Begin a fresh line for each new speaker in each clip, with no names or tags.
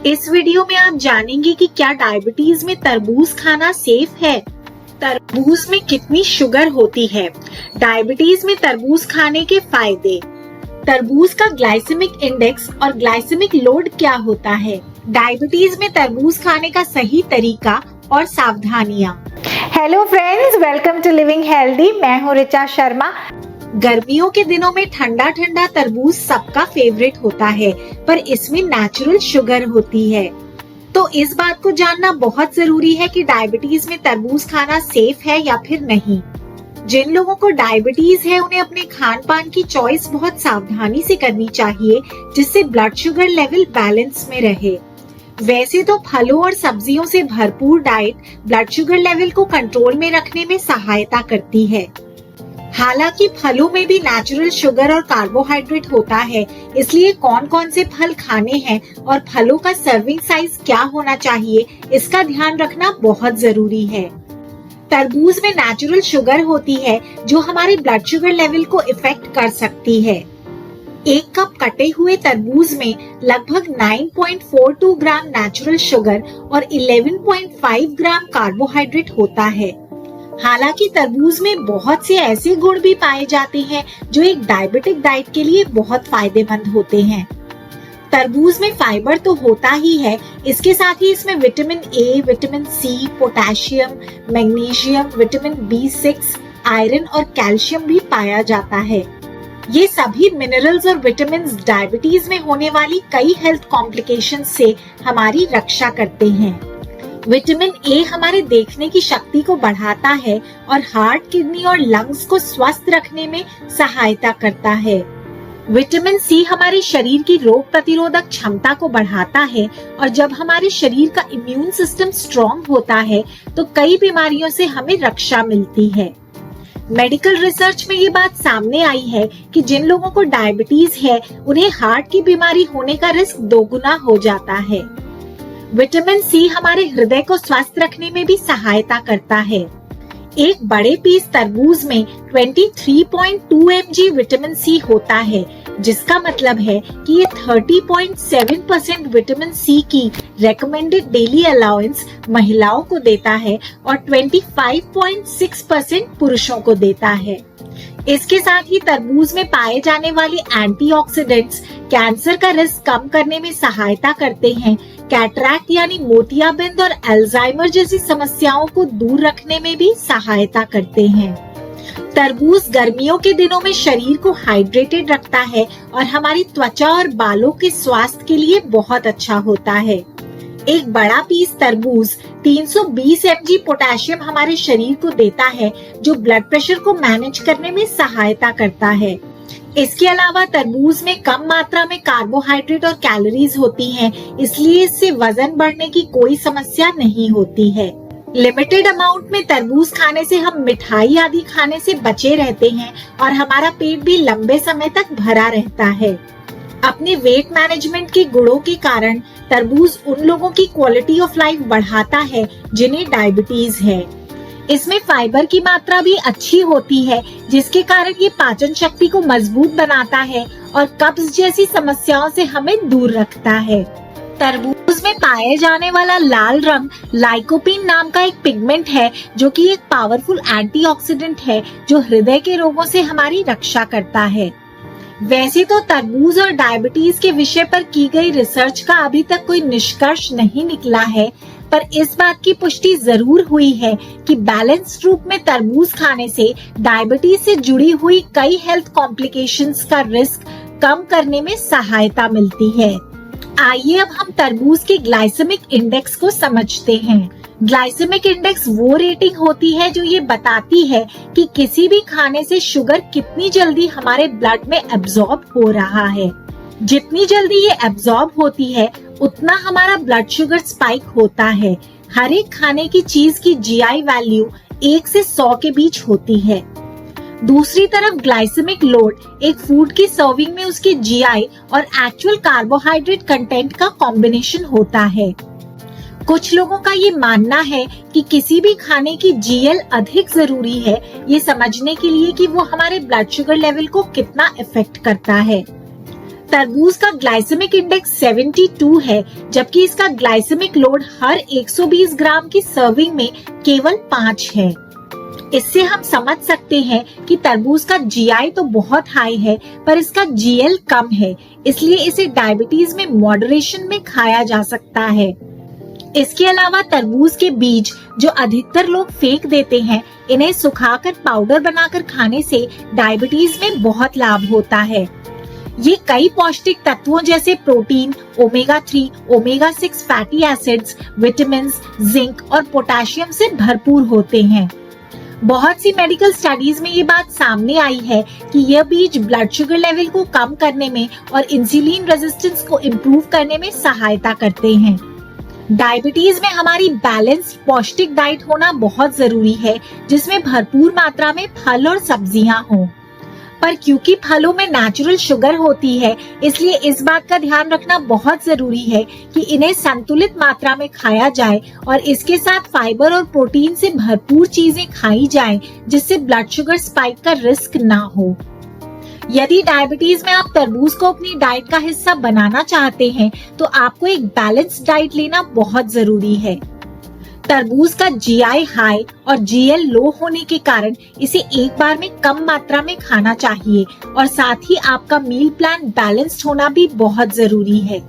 इस वीडियो में आप जानेंगे कि क्या डायबिटीज में तरबूज खाना सेफ है, तरबूज में कितनी शुगर होती है, डायबिटीज में तरबूज खाने के फायदे, तरबूज का ग्लाइसेमिक इंडेक्स और ग्लाइसेमिक लोड क्या होता है, डायबिटीज में तरबूज खाने का सही तरीका और सावधानियां।
Hello friends, welcome to living healthy. मैं हूँ ऋचा शर्मा।
गर्मियों के दिनों में ठंडा ठंडा तरबूज सबका फेवरेट होता है, पर इसमें नेचुरल शुगर होती है। तो इस बात को जानना बहुत जरूरी है कि डायबिटीज में तरबूज खाना सेफ है या फिर नहीं। जिन लोगों को डायबिटीज है उन्हें अपने खान पान की चॉइस बहुत सावधानी से करनी चाहिए, जिससे ब्लड शुगर लेवल बैलेंस में रहे। वैसे तो फलों और सब्जियों से भरपूर डाइट ब्लड शुगर लेवल को कंट्रोल में रखने में सहायता करती है। हालांकि फलों में भी नेचुरल शुगर और कार्बोहाइड्रेट होता है, इसलिए कौन कौन से फल खाने हैं और फलों का सर्विंग साइज क्या होना चाहिए, इसका ध्यान रखना बहुत जरूरी है। तरबूज में नेचुरल शुगर होती है जो हमारे ब्लड शुगर लेवल को इफेक्ट कर सकती है। एक कप कटे हुए तरबूज में लगभग 9.42 ग्राम नेचुरल शुगर और 11.5 ग्राम कार्बोहाइड्रेट होता है। हालांकि तरबूज में बहुत से ऐसे गुण भी पाए जाते हैं जो एक डायबिटिक डाइट के लिए बहुत फायदेमंद होते हैं। तरबूज में फाइबर तो होता ही है, इसके साथ ही इसमें vitamin A, vitamin C, potassium, magnesium, vitamin B6, iron और कैल्शियम भी पाया जाता है। ये सभी मिनरल्स और विटामिन डायबिटीज में होने वाली कई हेल्थ कॉम्प्लिकेशंस से हमारी रक्षा करते हैं। विटामिन ए हमारे देखने की शक्ति को बढ़ाता है और हार्ट, किडनी और लंग्स को स्वस्थ रखने में सहायता करता है। विटामिन सी हमारे शरीर की रोग प्रतिरोधक क्षमता को बढ़ाता है और जब हमारे शरीर का इम्यून सिस्टम स्ट्रॉन्ग होता है तो कई बीमारियों से हमें रक्षा मिलती है। मेडिकल रिसर्च में ये बात सामने आई है कि जिन लोगों को डायबिटीज है उन्हें हार्ट की बीमारी होने का रिस्क 2 गुना हो जाता है। विटामिन सी हमारे हृदय को स्वस्थ रखने में भी सहायता करता है। एक बड़े पीस तरबूज में 23.2 mg विटामिन सी होता है, जिसका मतलब है कि ये 30.7% विटामिन सी की रेकमेंडेड डेली अलाउंस महिलाओं को देता है और 25.6% पुरुषों को देता है। इसके साथ ही तरबूज में पाए जाने वाले एंटीऑक्सीडेंट्स कैंसर का रिस्क कम करने में सहायता करते हैं, कैटरैक्ट यानी मोतियाबिंद और अल्जाइमर जैसी समस्याओं को दूर रखने में भी सहायता करते हैं। तरबूज गर्मियों के दिनों में शरीर को हाइड्रेटेड रखता है और हमारी त्वचा और बालों के स्वास्थ्य के लिए बहुत अच्छा होता है। एक बड़ा पीस तरबूज 320 mg पोटेशियम हमारे शरीर को देता है, जो ब्लड प्रेशर को मैनेज करने में सहायता करता है। इसके अलावा तरबूज में कम मात्रा में कार्बोहाइड्रेट और कैलोरीज होती हैं, इसलिए इससे वजन बढ़ने की कोई समस्या नहीं होती है। लिमिटेड अमाउंट में तरबूज खाने से हम मिठाई आदि खाने से बचे रहते हैं और हमारा पेट भी लंबे समय तक भरा रहता है। अपने वेट मैनेजमेंट के गुणों के कारण तरबूज उन लोगों की क्वालिटी ऑफ लाइफ बढ़ाता है जिन्हें डायबिटीज है। इसमें फाइबर की मात्रा भी अच्छी होती है, जिसके कारण ये पाचन शक्ति को मजबूत बनाता है और कब्ज जैसी समस्याओं से हमें दूर रखता है। तरबूज में पाए जाने वाला लाल रंग लाइकोपीन नाम का एक पिगमेंट है, जो कि एक पावरफुल एंटीऑक्सीडेंट है जो हृदय के रोगों से हमारी रक्षा करता है। वैसे तो तरबूज और डायबिटीज के विषय पर की गई रिसर्च का अभी तक कोई निष्कर्ष नहीं निकला है, पर इस बात की पुष्टि जरूर हुई है कि बैलेंस्ड रूप में तरबूज खाने से डायबिटीज से जुड़ी हुई कई हेल्थ कॉम्प्लिकेशंस का रिस्क कम करने में सहायता मिलती है। आइए अब हम तरबूज के ग्लाइसेमिक इंडेक्स को समझते हैं। ग्लाइसेमिक इंडेक्स वो रेटिंग होती है जो ये बताती है कि किसी भी खाने से शुगर कितनी जल्दी हमारे ब्लड में एब्जॉर्ब हो रहा है। जितनी जल्दी ये एब्जॉर्ब होती है उतना हमारा ब्लड शुगर स्पाइक होता है। हर एक खाने की चीज की जीआई वैल्यू 1 से 100 के बीच होती है। दूसरी तरफ ग्लाइसेमिक लोड एक फूड की सर्विंग में उसकी जीआई और एक्चुअल कार्बोहाइड्रेट कंटेंट का कॉम्बिनेशन होता है। कुछ लोगों का ये मानना है कि किसी भी खाने की जीएल अधिक जरूरी है ये समझने के लिए कि वो हमारे ब्लड शुगर लेवल को कितना इफेक्ट करता है। तरबूज का ग्लाइसेमिक इंडेक्स 72 है, जबकि इसका ग्लाइसेमिक लोड हर 120 ग्राम की सर्विंग में केवल 5 है। इससे हम समझ सकते हैं कि तरबूज का जीआई तो बहुत हाई है, पर इसका जीएल कम है, इसलिए इसे डायबिटीज में मॉडरेशन में खाया जा सकता है। इसके अलावा तरबूज के बीज जो अधिकतर लोग फेंक देते हैं, इन्हें सुखाकर पाउडर बनाकर खाने से डायबिटीज में बहुत लाभ होता है। ये कई पौष्टिक तत्वों जैसे protein, omega 3, omega 6 fatty acids, vitamin, zinc और पोटेशियम से भरपूर होते हैं। बहुत सी मेडिकल स्टडीज में ये बात सामने आई है कि यह बीज ब्लड शुगर लेवल को कम करने में और इंसुलिन रेजिस्टेंस को इम्प्रूव करने में सहायता करते हैं। डायबिटीज में हमारी बैलेंस्ड पौष्टिक डाइट होना बहुत जरूरी है, जिसमें भरपूर मात्रा में फल और सब्जियां हों। पर क्योंकि फलों में नेचुरल शुगर होती है, इसलिए इस बात का ध्यान रखना बहुत जरूरी है कि इन्हें संतुलित मात्रा में खाया जाए और इसके साथ फाइबर और प्रोटीन से भरपूर चीजें खाई जाएं, जिससे ब्लड शुगर स्पाइक का रिस्क ना हो। यदि डायबिटीज में आप तरबूज को अपनी डाइट का हिस्सा बनाना चाहते हैं, तो आपको एक बैलेंस्ड डाइट लेना बहुत जरूरी है। तरबूज का जीआई हाई और जीएल लो होने के कारण इसे एक बार में कम मात्रा में खाना चाहिए और साथ ही आपका मील प्लान बैलेंस्ड होना भी बहुत जरूरी है।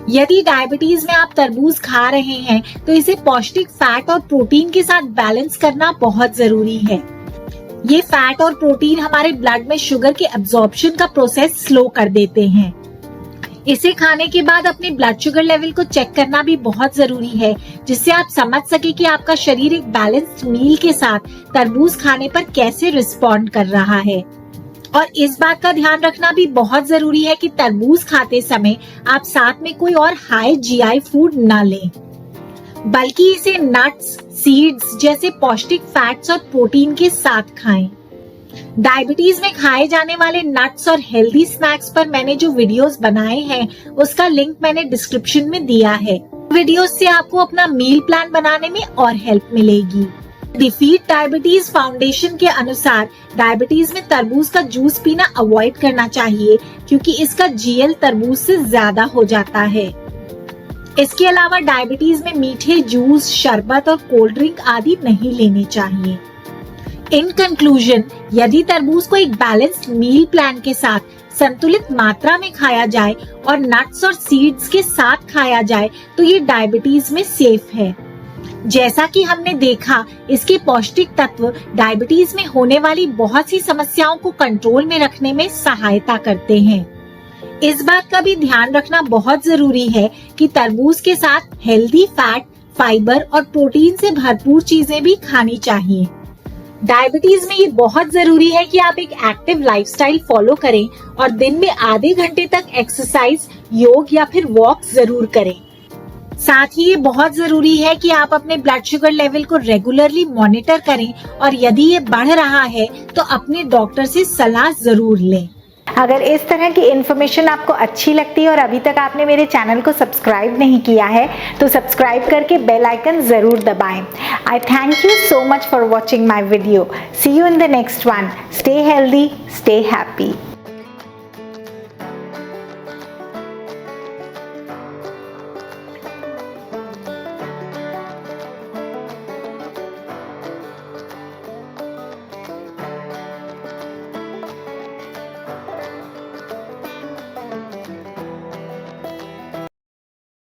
यदि डायबिटीज में आप तरबूज खा रहे हैं, तो इसे पौष्टिक फैट और प्रोटीन के साथ बैलेंस करना बहुत जरूरी है। ये फैट और प्रोटीन हमारे ब्लड में शुगर के एब्जॉर्प्शन का प्रोसेस स्लो कर देते हैं। इसे खाने के बाद अपने ब्लड शुगर लेवल को चेक करना भी बहुत जरूरी है, जिससे आप समझ सके कि आपका शरीर एक बैलेंस्ड मील के साथ तरबूज खाने पर कैसे रिस्पॉन्ड कर रहा है। और इस बात का ध्यान रखना भी बहुत जरूरी है कि तरबूज खाते समय आप साथ में कोई और हाई जीआई फूड न लें, बल्कि इसे नट्स, सीड्स जैसे पौष्टिक फैट्स और प्रोटीन के साथ खाएं। डायबिटीज में खाए जाने वाले नट्स और हेल्दी स्नैक्स पर मैंने जो वीडियोस बनाए हैं, उसका लिंक मैंने डिस्क्रिप्शन में दिया है। वीडियोस से आपको अपना मील प्लान बनाने में और हेल्प मिलेगी। डिफीट डायबिटीज फाउंडेशन के अनुसार डायबिटीज में तरबूज का जूस पीना अवॉइड करना चाहिए, क्योंकि इसका जीएल तरबूज से ज्यादा हो जाता है। इसके अलावा डायबिटीज में मीठे जूस, शरबत और कोल्ड ड्रिंक आदि नहीं लेने चाहिए। इन कंक्लूजन, यदि तरबूज को एक बैलेंस्ड मील प्लान के साथ संतुलित मात्रा में खाया जाए और नट्स और सीड्स के साथ खाया जाए, तो ये डायबिटीज में सेफ है। जैसा कि हमने देखा, इसके पौष्टिक तत्व डायबिटीज में होने वाली बहुत सी समस्याओं को कंट्रोल में रखने में सहायता करते हैं। इस बात का भी ध्यान रखना बहुत जरूरी है कि तरबूज के साथ हेल्दी फैट, फाइबर और प्रोटीन से भरपूर चीजें भी खानी चाहिए। डायबिटीज में ये बहुत जरूरी है कि आप एक एक्टिव लाइफस्टाइल फॉलो करें और दिन में आधे घंटे तक एक्सरसाइज, योग या फिर वॉक जरूर करें। साथ ही ये बहुत जरूरी है कि आप अपने ब्लड शुगर लेवल को रेगुलरली मॉनिटर करें और यदि ये बढ़ रहा है तो अपने डॉक्टर से सलाह जरूर लें।
अगर इस तरह की इन्फॉर्मेशन आपको अच्छी लगती है और अभी तक आपने मेरे चैनल को सब्सक्राइब नहीं किया है, तो सब्सक्राइब करके बेल आइकन जरूर दबाएं। I thank you so much for watching my video. See you in the next one. Stay healthy, stay happy.